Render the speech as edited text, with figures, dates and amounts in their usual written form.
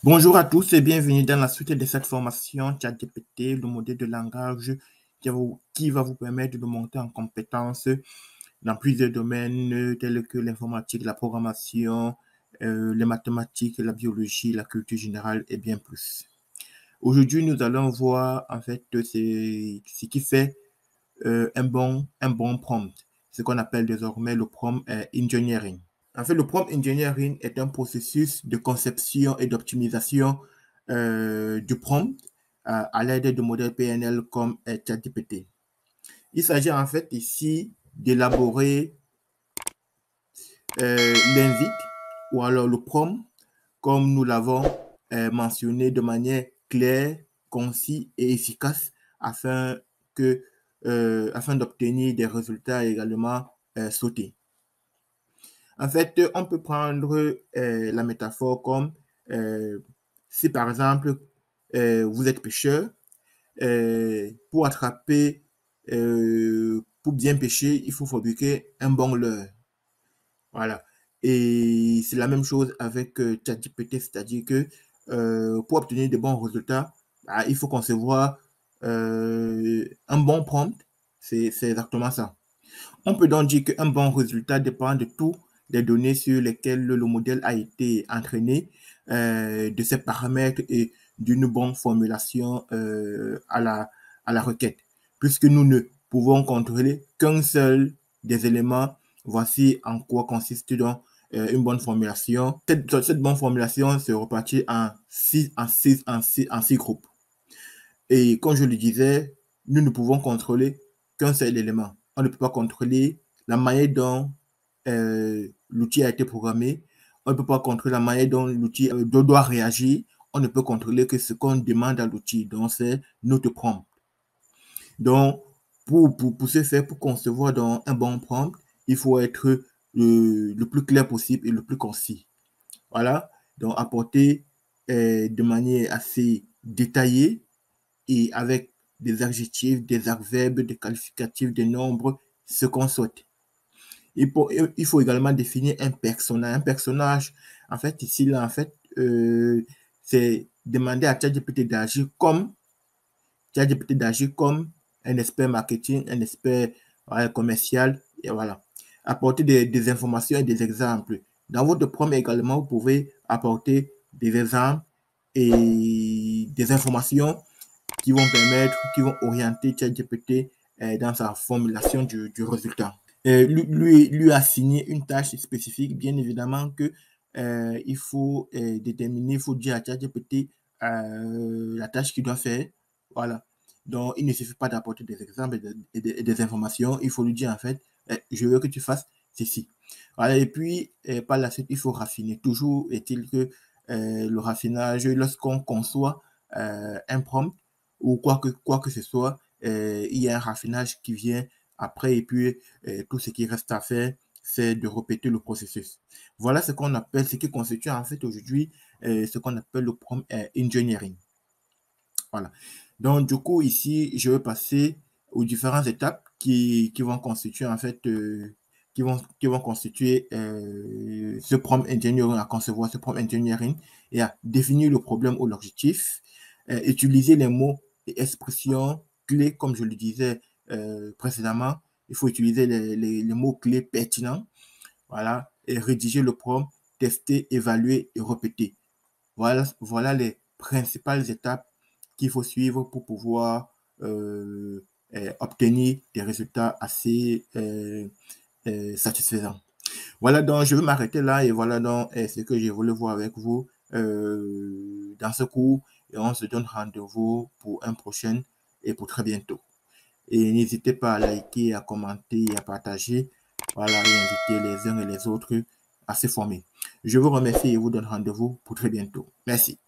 Bonjour à tous et bienvenue dans la suite de cette formation ChatGPT, le modèle de langage qui va vous permettre de monter en compétences dans plusieurs domaines tels que l'informatique, la programmation, les mathématiques, la biologie, la culture générale et bien plus. Aujourd'hui, nous allons voir en fait ce qui fait un bon prompt, ce qu'on appelle désormais le prompt engineering. En fait, le prompt engineering est un processus de conception et d'optimisation du prompt à l'aide de modèles PNL comme ChatGPT. Il s'agit en fait ici d'élaborer l'invite ou alors le prompt comme nous l'avons mentionné de manière claire, concise et efficace afin afin d'obtenir des résultats également sautés. En fait, on peut prendre la métaphore comme si par exemple vous êtes pêcheur, pour attraper, pour bien pêcher, il faut fabriquer un bon leurre. Voilà. Et c'est la même chose avec ChatGPT, c'est-à-dire que pour obtenir de bons résultats, bah, il faut concevoir un bon prompt. C'est exactement ça. On peut donc dire qu'un bon résultat dépend de tout des données sur lesquelles le modèle a été entraîné, de ses paramètres et d'une bonne formulation à la requête. Puisque nous ne pouvons contrôler qu'un seul des éléments, voici en quoi consiste donc une bonne formulation. Cette bonne formulation se repartit en six groupes. Et comme je le disais, nous ne pouvons contrôler qu'un seul élément. On ne peut pas contrôler la manière dont l'outil a été programmé. On ne peut pas contrôler la manière dont l'outil doit réagir. On ne peut contrôler que ce qu'on demande à l'outil. Donc, c'est notre prompt. Donc, pour ce faire, pour concevoir dans un bon prompt, il faut être le plus clair possible et le plus concis. Voilà. Donc, apporter de manière assez détaillée et avec des adjectifs, des adverbes, des qualificatifs, des nombres, ce qu'on souhaite. Il faut également définir un personnage. Un personnage, en fait, ici, là, en fait, c'est demander à ChatGPT d'agir comme un expert marketing, un expert commercial, et voilà. Apporter des informations et des exemples. Dans votre prompt également, vous pouvez apporter des exemples et des informations qui vont orienter ChatGPT dans sa formulation du résultat. Lui assigner une tâche spécifique, bien évidemment que il faut déterminer, il faut dire à ChatGPT la tâche qu'il doit faire. Voilà. Donc, il ne suffit pas d'apporter des exemples et des informations. Il faut lui dire, en fait, je veux que tu fasses ceci. Voilà. Et puis, par la suite, il faut raffiner. Toujours est-il que le raffinage, lorsqu'on conçoit un prompt ou quoi que ce soit, il y a un raffinage qui vient après et puis tout ce qui reste à faire, c'est de répéter le processus. Voilà ce qu'on appelle, ce qui constitue en fait aujourd'hui ce qu'on appelle le prompt engineering. Voilà. Donc, du coup, ici, je vais passer aux différentes étapes qui vont constituer, en fait, qui vont constituer ce prompt engineering, à concevoir ce prompt engineering et à définir le problème ou l'objectif, utiliser les mots et expressions clés, comme je le disais précédemment. Il faut utiliser les mots-clés pertinents, voilà, et rédiger le prompt, tester, évaluer et répéter. Voilà les principales étapes qu'il faut suivre pour pouvoir obtenir des résultats assez satisfaisants. Voilà donc, je vais m'arrêter là et voilà donc ce que j'ai voulu voir avec vous dans ce cours et on se donne rendez-vous pour un prochain et pour très bientôt. Et n'hésitez pas à liker, à commenter et à partager. Voilà, et inviter les uns et les autres à se former. Je vous remercie et vous donne rendez-vous pour très bientôt. Merci.